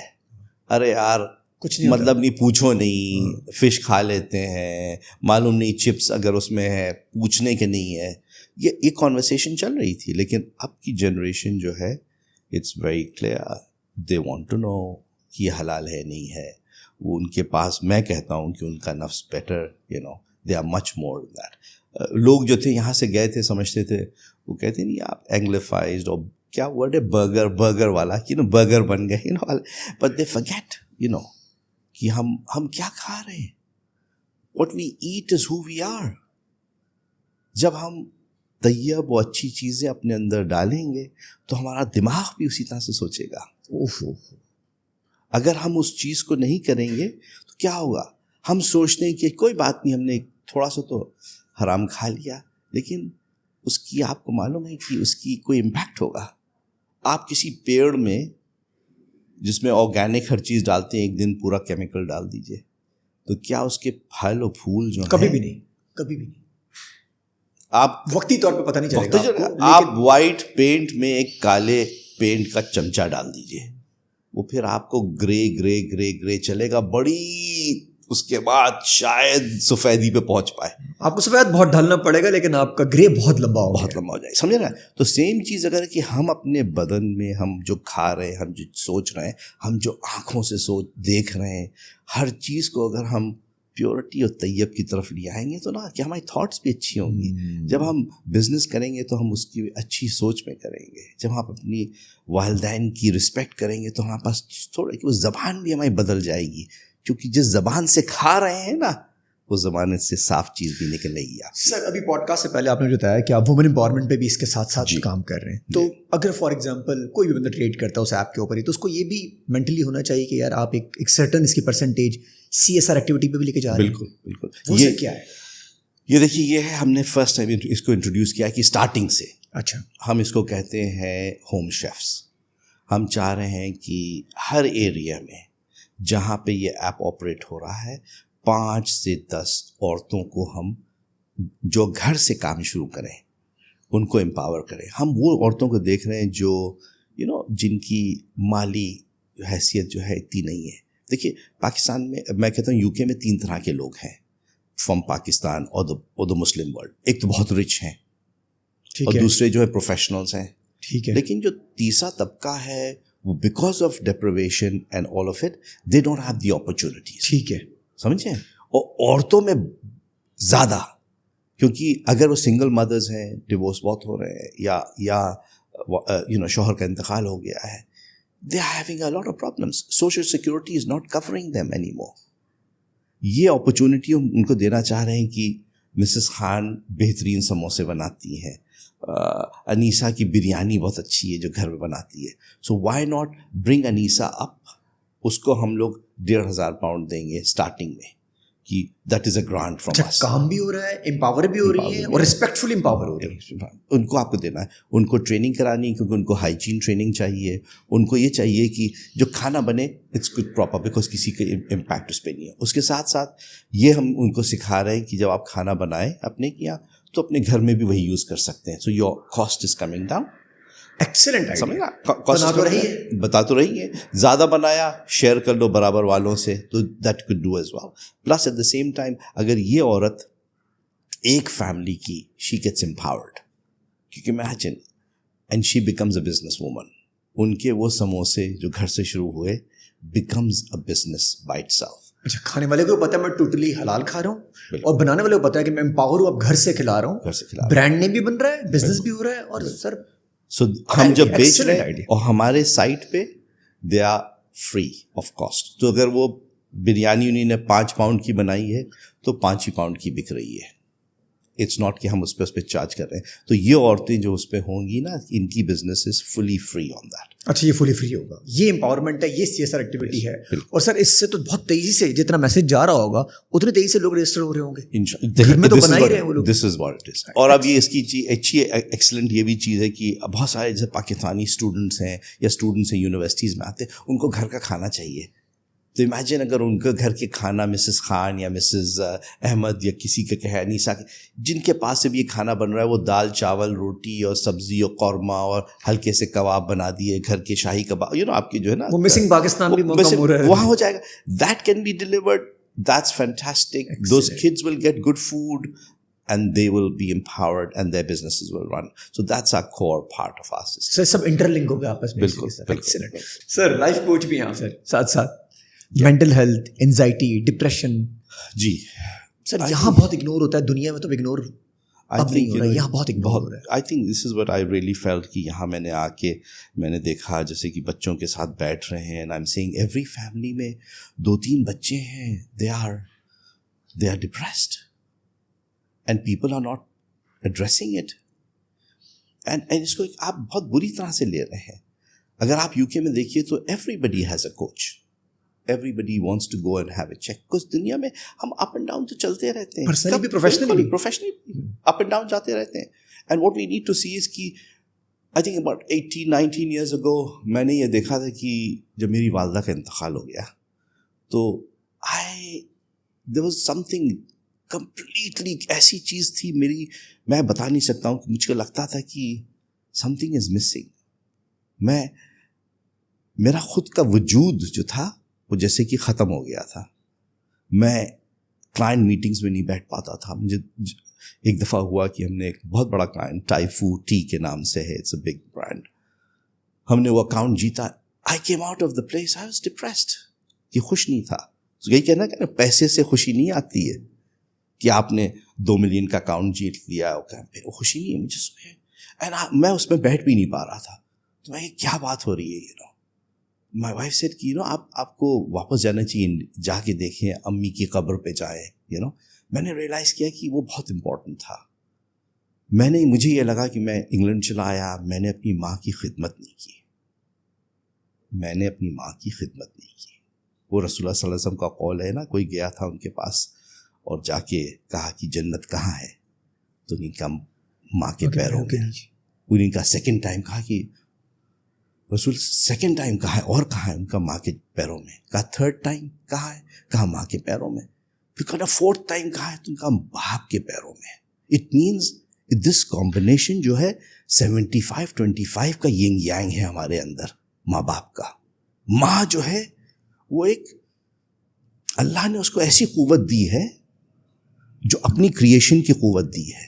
S1: ارے یار کچھ نہیں, مطلب نہیں, پوچھو نہیں, فش کھا لیتے ہیں, معلوم نہیں چپس اگر اس میں ہے پوچھنے کے نہیں ہے. یہ کانورسیشن چل رہی تھی. لیکن اب کی جنریشن جو ہے it's very clear, they want to know کہ یہ حلال ہے نہیں ہے. وہ ان کے پاس, میں کہتا ہوں کہ ان کا نفس better, they are much more that. لوگ جو تھے یہاں سے گئے تھے سمجھتے تھے, وہ کہتے نہیں آپ اینگلیفائزڈ, اور کیا ورڈ ہے برگر والا, برگر بن گئے, بٹ دے فرگیٹ کہ ہم کیا کھا رہے ہیں. What we eat is who we are. جب ہم طیب و اچھی چیزیں اپنے اندر ڈالیں گے تو ہمارا دماغ بھی اسی طرح سے سوچے گا. اگر ہم اس چیز کو نہیں کریں گے تو کیا ہوگا, ہم سوچتے ہیں کہ کوئی بات نہیں, ہم نے تھوڑا سا تو حرام کھا لیا, لیکن اس کی آپ کو معلوم ہے کہ اس کی کوئی امپیکٹ ہوگا. آپ کسی پیڑ میں جس میں آرگینک ہر چیز ڈالتے ہیں, ایک دن پورا کیمیکل ڈال دیجئے, تو کیا اس کے پھل و پھول جو
S2: کبھی بھی نہیں
S1: آپ
S2: وقتی طور پہ پتہ نہیں چلے گا.
S1: آپ وائٹ پینٹ میں ایک کالے پینٹ کا چمچہ ڈال دیجئے, وہ پھر آپ کو گرے چلے گا, بڑی اس کے بعد شاید سفیدی پہ پہنچ پائے.
S2: آپ کو سفید بہت ڈھالنا پڑے گا, لیکن آپ کا گرے بہت لمبا
S1: ہو جائے, سمجھے نا. تو سیم چیز اگر کہ ہم اپنے بدن میں, ہم جو کھا رہے ہیں, ہم جو سوچ رہے ہیں, ہم جو آنکھوں سے دیکھ رہے ہیں, ہر چیز کو اگر ہم پیورٹی اور طیب کی طرف لے آئیں گے تو نا کہ ہماری تھاٹس بھی اچھی ہوں گی. جب ہم بزنس کریں گے تو ہم اس کی اچھی سوچ میں کریں گے. جب ہم اپنی والدین کی رسپیکٹ کریں گے تو ہمارے پاس تھوڑا کہ وہ زبان بھی ہماری بدل جائے گی, کیونکہ جس زبان سے کھا رہے ہیں نا وہ زبان سے صاف چیز بھی نکل رہی ہے.
S2: سر ابھی پوڈ کاسٹ سے پہلے آپ نے جو بتایا کہ آپ وومن امپاورمنٹ پہ بھی اس کے ساتھ ساتھ کام کر رہے ہیں, تو اگر فار ایگزامپل کوئی بھی بندہ ٹریڈ کرتا ہے اس ایپ کے اوپر ہی, تو اس کو یہ بھی مینٹلی ہونا چاہیے کہ یار آپ ایک سرٹن اس کی پرسنٹیج CSR ایکٹیویٹی پہ بھی لے کے جا رہے ہیں. بالکل. یہ کیا ہے؟
S1: یہ دیکھیے, یہ ہے ہم نے فرسٹ ٹائم اس کو انٹروڈیوس کیا کہ اسٹارٹنگ سے.
S2: اچھا.
S1: ہم اس کو کہتے ہیں ہوم شیفس. ہم چاہ رہے ہیں کہ ہر ایریا میں جہاں پہ یہ ایپ آپریٹ ہو رہا ہے 5 سے 10 عورتوں کو ہم جو گھر سے کام شروع کریں, ان کو امپاور کریں. ہم وہ عورتوں کو دیکھ رہے ہیں جو جن کی مالی حیثیت جو ہے اتنی نہیں ہے. دیکھیے پاکستان میں کہتا ہوں UK میں 3 طرح کے لوگ ہیں فرام پاکستان اور دا مسلم ورلڈ. ایک تو بہت رچ ہیں, اور دوسرے جو ہے پروفیشنلز ہیں.
S2: ٹھیک ہے.
S1: لیکن جو تیسرا طبقہ ہے وہ because of deprivation and all of it they don't have the opportunities.
S2: ٹھیک ہے,
S1: سمجھیں. اور عورتوں میں زیادہ, کیونکہ اگر وہ سنگل مدرز ہیں, ڈیورس بہت ہو رہے ہیں, یا شوہر کا انتقال ہو گیا ہے, they are having a lot of problems. Social security is not covering them anymore. یہ اپرچونٹی ہم ان کو دینا چاہ رہے ہیں کہ مسز خان بہترین سموسے بناتی ہیں, انیسا کی بریانی بہت اچھی ہے جو گھر میں بناتی ہے, سو وائی ناٹ برنگ انیسا اپ. اس کو ہم لوگ 1,500 پاؤنڈ دیں گے اسٹارٹنگ میں, کہ that is a grant from us.
S2: کام بھی ہو رہا ہے, امپاور بھی ہو رہی ہے, اور ریسپیکٹفل امپاور ہو رہی ہے.
S1: ان کو آپ کو دینا ہے, ان کو ٹریننگ کرانی, کیونکہ ان کو ہائیجین ٹریننگ چاہیے. ان کو یہ چاہیے کہ جو کھانا بنے اٹس گڈ پراپر, بیکاز کسی کا امپیکٹ اس پہ نہیں ہے. اس کے ساتھ ساتھ یہ ہم ان کو سکھا رہے ہیں کہ جب آپ کھانا بنائیں اپنے کیا تو اپنے گھر میں بھی وہی یوز کر سکتے ہیں. So your cost is coming down.
S2: Excellent
S1: سمجھ
S2: آئیڈیا.
S1: بتا تو رہی ہے, زیادہ بنایا شیئر کر لو برابر والوں سے, تو that could do as well. Plus at the same time اگر یہ عورت ایک فیملی کی she gets empowered, کیونکہ imagine and she becomes a business woman. ان کے وہ سموسے جو گھر سے شروع ہوئے becomes a business by itself.
S2: اچھا, کھانے والے کو پتا ہے میں ٹوٹلی حلال کھا رہا ہوں, اور بنانے والے کو پتا ہے کہ میں امپاور ہوں, اب گھر سے کھلا رہا ہوں, برانڈ نیم بھی بن رہا ہے, بزنس بھی ہو رہا ہے. اور سر
S1: سو ہم جب بیچ رہے ہیں اور ہمارے سائٹ پہ they are free of cost, تو اگر وہ بریانی انہیں نے 5 پاؤنڈ کی بنائی ہے تو 5 ہی پاؤنڈ کی بک رہی ہے. اٹس ناٹ کہ ہم اس پہ چارج کر رہے ہیں. تو یہ عورتیں جو اس پہ ہوں گی نا, ان کی business is fully free on that.
S2: اچھا, یہ فلی فری ہوگا, یہ امپاورمنٹ ہے, یہ CSR ایکٹیویٹی ہے. اور سر اس سے تو بہت تیزی سے جتنا میسج جا رہا ہوگا اتنے تیزی سے لوگ رجسٹر ہو رہے ہوں گے, گھر میں تو بنا ہی رہے ہیں وہ لوگ.
S1: دس از واٹ اٹ از. اور اب یہ اس کی اچھی ایکسلنٹ یہ بھی چیز ہے کہ بہت سارے جیسے پاکستانی اسٹوڈنٹس ہیں یا اسٹوڈنٹس ہیں یونیورسٹیز میں آتے ہیں, ان کو گھر کا کھانا چاہیے. تو امیجن اگر ان کا گھر کے کھانا مسز خان یا مسز احمد یا کسی کا کہ نیسا جن کے پاس سے بھی یہ کھانا بن رہا ہے, وہ دال چاول روٹی اور سبزی اور قورمہ اور ہلکے سے کباب بنا دیے, گھر کے شاہی کباب, آپ کی جو ہے نا
S2: وہ مسنگ پاکستان بھی
S1: وہاں ہو جائے گا. That can be delivered, that's fantastic. Those kids will get good food and they will be empowered and their businesses will run. So that's our core part of our system.
S2: Sir sub interlink ہو گیا آپس میں.
S1: بالکل.
S2: سر life coach بھی ہیں سر ساتھ ساتھ, mental health, anxiety, depression.
S1: جی
S2: سر یہاں بہت اگنور ہوتا ہے, دنیا میں تو اگنور اب نہیں ہو رہا ہے, یہاں بہت اگنور ہو رہا ہے.
S1: آئی think this is what I really felt کہ یہاں میں نے آ کے میں نے دیکھا جیسے کہ بچوں کے ساتھ بیٹھ رہے ہیں, I am seeing every family میں 2-3 بچے ہیں, they are depressed and people are not addressing it. And اس کو آپ بہت بری طرح سے لے رہے ہیں. اگر آپ UK میں دیکھیے تو everybody has a coach. Everybody wants to go and have a check. because دنیا میں ہم up and down تو چلتے رہتے ہیں.
S2: Personally بھی professionally
S1: up and down جاتے رہتے ہیں. And what we need to see is کہ I think about 18-19 years ago میں نے یہ دیکھا تھا کہ جب میری والدہ کا انتقال ہو گیا تو there was something کمپلیٹلی ایسی چیز تھی میری, میں بتا نہیں سکتا ہوں کہ مجھ کو لگتا تھا کہ سم تھنگ از مسنگ. میرا خود کا وجود جو تھا وہ جیسے کہ ختم ہو گیا تھا. میں کلائنٹ میٹنگز میں نہیں بیٹھ پاتا تھا. مجھے ایک دفعہ ہوا کہ ہم نے ایک بہت بڑا کلائنٹ ٹائفو ٹی کے نام سے ہے, اٹس اے بگ برانڈ, ہم نے وہ اکاؤنٹ جیتا. I came out of the place, I was depressed, کہ خوش نہیں تھا. یہی کہنا کہ پیسے سے خوشی نہیں آتی ہے کہ آپ نے 2 ملین کا اکاؤنٹ جیت لیا, وہ خوشی نہیں ہے مجھے. میں اس میں بیٹھ بھی نہیں پا رہا تھا. تو میں کیا بات ہو رہی ہے, مائی وائف سیڈ کہ آپ کو واپس جانا چاہیے, جا کے دیکھیں, امی کی قبر پہ جائیں. میں نے ریئلائز کیا کہ وہ بہت امپورٹنٹ تھا. مجھے یہ لگا کہ میں انگلینڈ چلا آیا, میں نے اپنی ماں کی خدمت نہیں کی. وہ رسول اللہ صلی اللہ علیہ وسلم کا قول ہے نا, کوئی گیا تھا ان کے پاس اور جا کے کہا کہ جنت کہاں ہے, تو ان کا ماں کے پیروں میں. انہیں کا سیکنڈ ٹائم کہا کہ رسول سیکنڈ ٹائم کہا ہے, اور کہاں ہے, ان کا ماں کے پیروں میں. کہا تھرڈ ٹائم کہاں ہے, کہا ماں کے پیروں میں. پھر کہا فورتھ ٹائم کہا ہے, تو ان کا باپ کے پیروں میں. اٹ مینس دس کمبینیشن جو ہے 75-25 کا ینگ یانگ ہے ہمارے اندر ماں باپ کا. ماں جو ہے وہ ایک اللہ نے اس کو ایسی قوت دی ہے جو اپنی کریشن کی قوت دی ہے,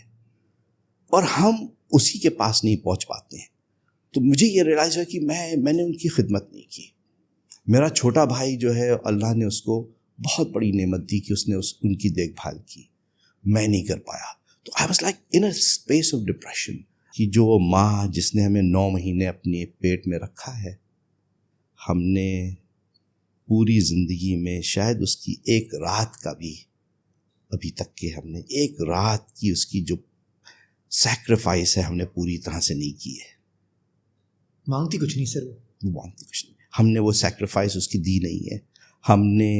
S1: اور ہم اسی کے پاس نہیں پہنچ پاتے ہیں. تو مجھے یہ ریئلائز ہوا کہ میں نے ان کی خدمت نہیں کی. میرا چھوٹا بھائی جو ہے اللہ نے اس کو بہت بڑی نعمت دی کہ اس نے ان کی دیکھ بھال کی, میں نہیں کر پایا. تو I was like in a space of depression کہ جو ماں جس نے ہمیں 9 مہینے اپنے پیٹ میں رکھا ہے, ہم نے پوری زندگی میں شاید اس کی ایک رات کا بھی ابھی تک کہ ہم نے ایک رات کی اس کی جو سیکریفائس ہے ہم نے پوری طرح سے نہیں کی ہے.
S2: مانگتی کچھ نہیں سر,
S1: مانگتی کچھ نہیں, ہم نے وہ سیکریفائس اس کی دی نہیں ہے, ہم نے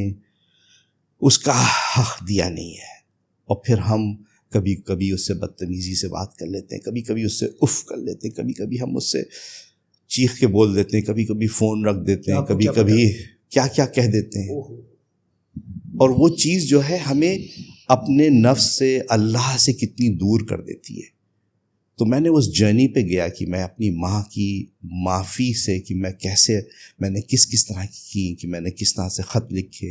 S1: اس کا حق دیا نہیں ہے. اور پھر ہم کبھی کبھی اس سے بدتمیزی سے بات کر لیتے ہیں, کبھی کبھی اس سے اف کر لیتے ہیں, کبھی کبھی ہم اس سے چیخ کے بول دیتے ہیں, کبھی کبھی فون رکھ دیتے ہیں, کبھی کبھی کیا کیا کہہ دیتے ہیں. اور وہ چیز جو ہے ہمیں اپنے نفس سے اللہ سے کتنی دور کر دیتی ہے. تو میں نے اس جرنی پہ گیا کہ میں اپنی ماں کی معافی سے کہ میں نے کس طرح کی کہ میں نے کس طرح سے خط لکھے،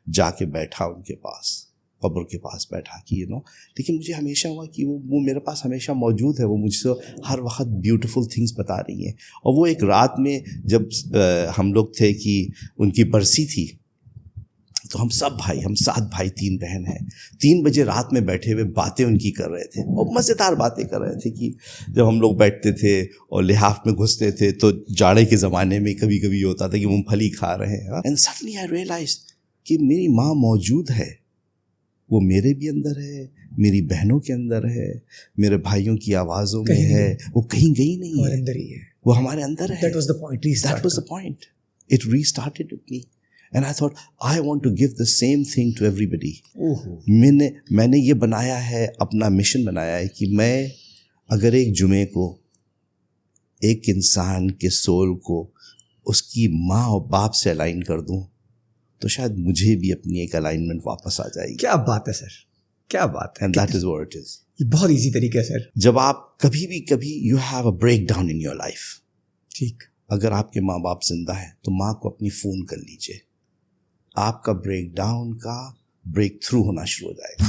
S1: جا کے بیٹھا ان کے پاس، قبر کے پاس بیٹھا کہ لیکن مجھے ہمیشہ ہوا کہ وہ میرے پاس ہمیشہ موجود ہے، وہ مجھ سے ہر وقت بیوٹیفل تھنگس بتا رہی ہیں. اور وہ ایک رات میں جب ہم لوگ تھے کہ ان کی برسی تھی، تو ہم 7 بھائی 3 بہن ہیں، 3 بجے رات میں بیٹھے ہوئے باتیں ان کی کر رہے تھے، اور مزیدار باتیں کر رہے تھے کہ جب ہم لوگ بیٹھتے تھے اور لحاف میں گھستے تھے تو جاڑے کے زمانے میں کبھی کبھی ہوتا تھا کہ مونگ پھلی کھا رہے ہیں. اینڈ سڈنلی آئی ریئلائز کہ میری ماں موجود ہے، وہ میرے بھی اندر ہے، میری بہنوں کے اندر ہے، میرے بھائیوں کی آوازوں میں ہے، وہ کہیں گئی نہیں ہے،
S2: اندر ہی ہے،
S1: وہ ہمارے اندر ہے.
S2: That was the point.
S1: It restarted with me. And I thought, I want to give the same thing to everybody. میں نے یہ بنایا ہے، اپنا مشن بنایا ہے کہ میں اگر ایک جمعے کو ایک انسان کے سول کو اس کی ماں اور باپ سے الائن کر دوں تو شاید مجھے بھی اپنی ایک الائنمنٹ واپس آ جائے گی.
S2: کیا بات ہے سر، کیا بات ہے.
S1: And that is what it is.
S2: یہ بہت ایزی طریقہ ہے سر.
S1: جب آپ کبھی you have a breakdown in your life.
S2: ٹھیک.
S1: اگر آپ کے ماں باپ زندہ ہیں تو ماں کو اپنی فون کر لیجئے، آپ کا بریک ڈاؤن کا بریک تھرو ہونا شروع ہو جائے گا.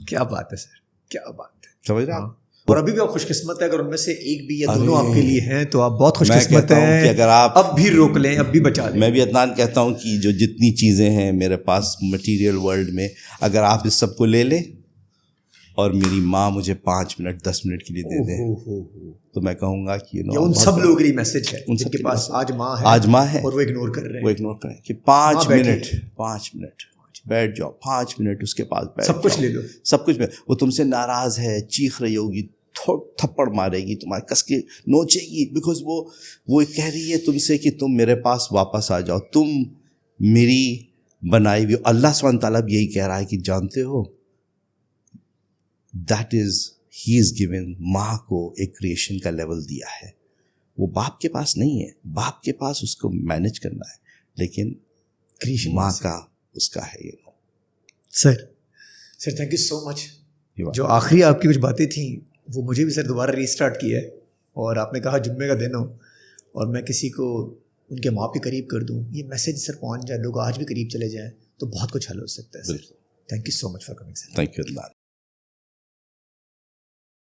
S2: کیا بات ہے سر، کیا بات ہے.
S1: سمجھ رہے آپ؟
S2: اور ابھی بھی آپ خوش قسمت ہے، اگر ان میں سے ایک بھی یا دونوں آپ کے لیے ہیں تو آپ بہت خوش قسمت
S1: میں کہتا ہوں کہ اگر آپ
S2: اب بھی روک لیں، اب بھی بچا لیں.
S1: میں بھی عدنان کہتا ہوں کہ جو جتنی چیزیں ہیں میرے پاس مٹیریل ورلڈ میں، اگر آپ اس سب کو لے لیں اور میری ماں مجھے 5 منٹ 10 منٹ کے لیے دے دیں تو میں کہوں گا کہ
S2: ان سب لوگوں کے لیے میسج ہے جن کے پاس آج ماں ہے اور وہ اگنور کر رہے ہیں.
S1: وہ اگنور کریں کہ 5 منٹ بیٹھ جاؤ، 5 منٹ اس کے پاس بیٹھ
S2: سب کچھ لے لو،
S1: سب کچھ. وہ تم سے ناراض ہے، چیخ رہی ہوگی، تھپڑ مارے گی، تمہارے کس کے نوچے گی، بیکاز وہ کہہ رہی ہے تم سے کہ تم میرے پاس واپس آ جاؤ، تم میری بنائی ہوئی. اللہ سبحانہ تعالیٰ بھی یہی کہہ رہا ہے کہ جانتے ہو that is he is given. ماں کو ایک کریشن کا لیول دیا ہے، وہ باپ کے پاس نہیں ہے، باپ کے پاس اس کو مینج کرنا ہے، لیکن کریشن ماں کا اس کا ہے.
S2: سر تھینک یو سو مچ. جو آخری آپ کی کچھ باتیں تھیں وہ مجھے بھی سر دوبارہ ریسٹارٹ کیا ہے، اور آپ نے کہا جمعے کا دن ہو اور میں کسی کو ان کے ماں کے قریب کر دوں، یہ میسج سر پہنچ جائے، لوگ آج بھی قریب چلے جائیں تو بہت کچھ حل ہو سکتا ہے. Sir thank you so much for coming sir.
S1: Thank you.